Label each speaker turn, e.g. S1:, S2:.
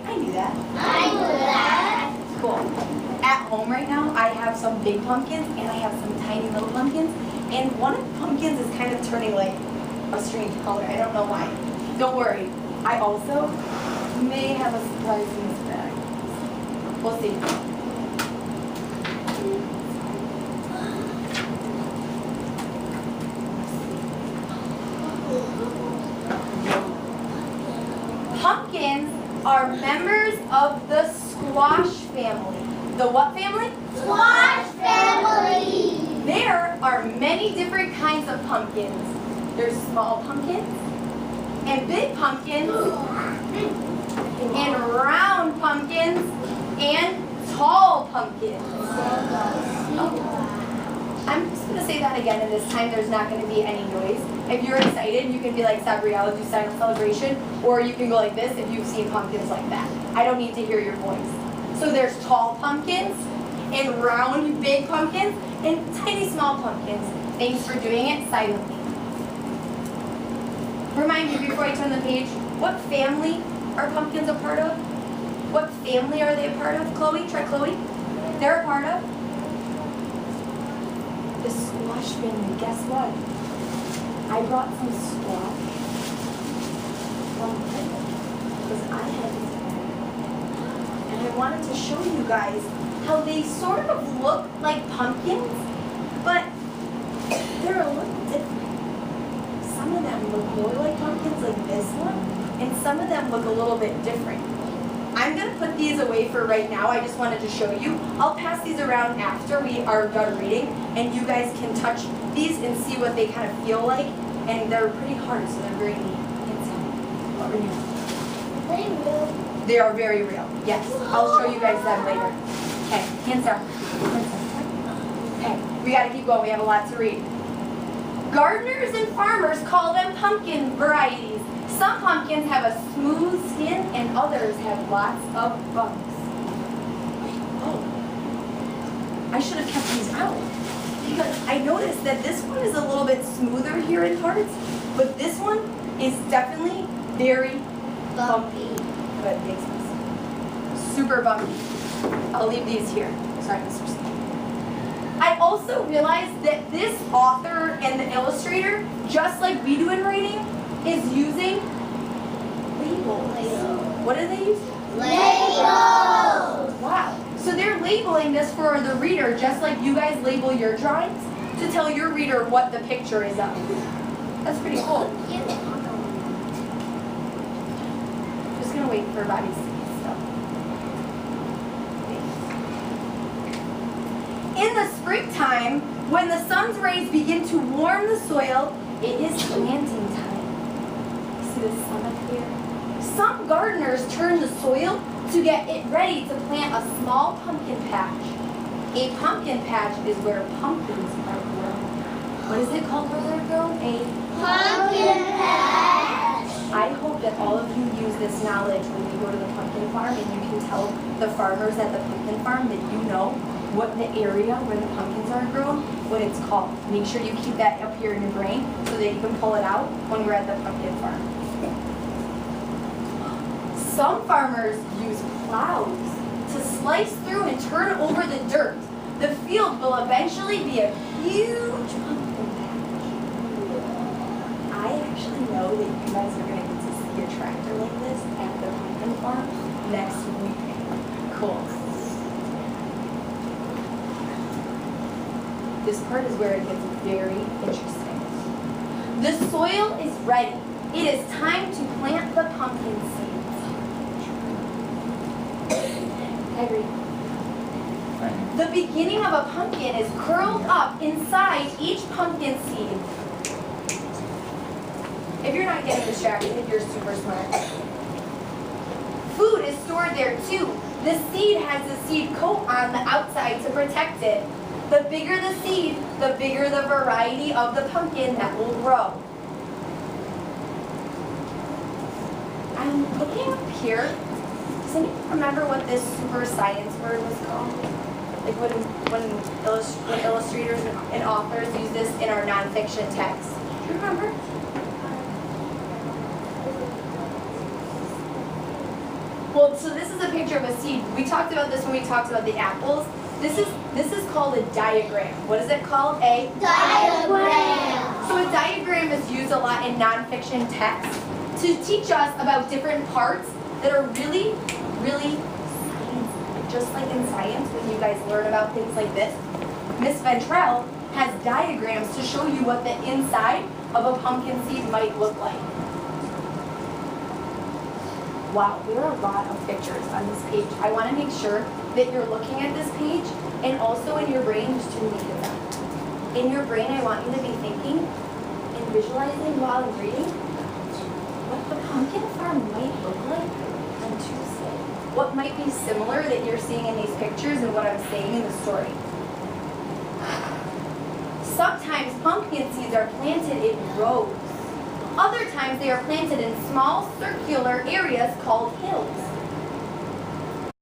S1: I knew that.
S2: I knew that.
S1: Cool. At home right now, I have some big pumpkins and I have some tiny little pumpkins. And one of the pumpkins is kind of turning like a strange color. I don't know why. Don't worry. I also may have a surprise in this bag. We'll see. Pumpkins are members of the squash family. The what family?
S2: Squash family.
S1: There are many different kinds of pumpkins. There's small pumpkins, and big pumpkins, and round pumpkins, and tall pumpkins. I'm just going to say that again, and this time there's not going to be any noise. If you're excited, you can be like Sabriella, do silent celebration, or you can go like this if you've seen pumpkins like that. I don't need to hear your voice. So there's tall pumpkins, and round big pumpkins, and tiny small pumpkins. Thanks for doing it silently. Remind me before I turn the page, what family are pumpkins a part of? What family are they a part of? Chloe, try Chloe. They're a part of the squash family. Guess what? I brought some squash from because I had this bag. And I wanted to show you guys how they sort of look like pumpkins, but they're a little different. Some of them look more like pumpkins like this one, and some of them look a little bit different. I'm going to put these away for right now. I just wanted to show you. I'll pass these around after we are done reading, and you guys can touch these and see what they kind of feel like. And they're pretty hard, so they're very neat. What were you?
S2: Are they real?
S1: They are very real. Yes. I'll show you guys them later. Okay, hands down. Okay, we got to keep going. We have a lot to read. Gardeners and farmers call them pumpkin varieties. Some pumpkins have a smooth skin and others have lots of bugs. Oh, I should have kept these out because I noticed that this one is a little bit smoother here in parts, but this one is definitely very bumpy. Good, makes sense. Super bumpy. I'll leave these here. Sorry, Mr. Smith. I also realized that this author and the illustrator, just like we do in writing, is using labels. What do they use?
S2: Labels.
S1: Wow. So they're labeling this for the reader, just like you guys label your drawings, to tell your reader what the picture is of. That's pretty cool. Just gonna wait for Bobby's stuff. In the springtime, when the sun's rays begin to warm the soil, it is planting time. See the sun up here? Some gardeners turn the soil to get it ready to plant a small pumpkin patch. A pumpkin patch is where pumpkins are grown. What is it called where they're grown? A
S2: Pumpkin patch.
S1: I hope that all of you use this knowledge when you go to the pumpkin farm and you can tell the farmers at the pumpkin farm that you know what the area where the pumpkins are grown, what it's called. Make sure you keep that up here in your brain so that you can pull it out when we're at the pumpkin farm. Some farmers use plows to slice through and turn over the dirt. The field will eventually be a huge pumpkin patch. I actually know that you guys are going to get to see a tractor like this at the pumpkin farm next week. Cool. This part is where it gets very interesting. The soil is ready. It is time to plant the pumpkin seeds. I agree. The beginning of a pumpkin is curled up inside each pumpkin seed. If you're not getting distracted, you're super smart. Food is stored there too. The seed has a seed coat on the outside to protect it. The bigger the seed, the bigger the variety of the pumpkin that will grow. I'm looking up here. Does anyone remember what this super science word was called? Like when illustrators and authors use this in our nonfiction text. Do you remember? Well, so this is a picture of a seed. We talked about this when we talked about the apples. This is called a diagram. What is it called? A
S2: Diagram.
S1: So a diagram is used a lot in nonfiction text to teach us about different parts that are really, really science. Just like in science, when you guys learn about things like this, Miss Ventrell has diagrams to show you what the inside of a pumpkin seed might look like. Wow, there are a lot of pictures on this page. I want to make sure that you're looking at this page and also in your brain, just tuning into that. In your brain, I want you to be thinking and visualizing while I'm reading what the pumpkin farm might look like on Tuesday. What might be similar that you're seeing in these pictures and what I'm saying in the story. Sometimes pumpkin seeds are planted in rows. Other times they are planted in small circular areas called hills.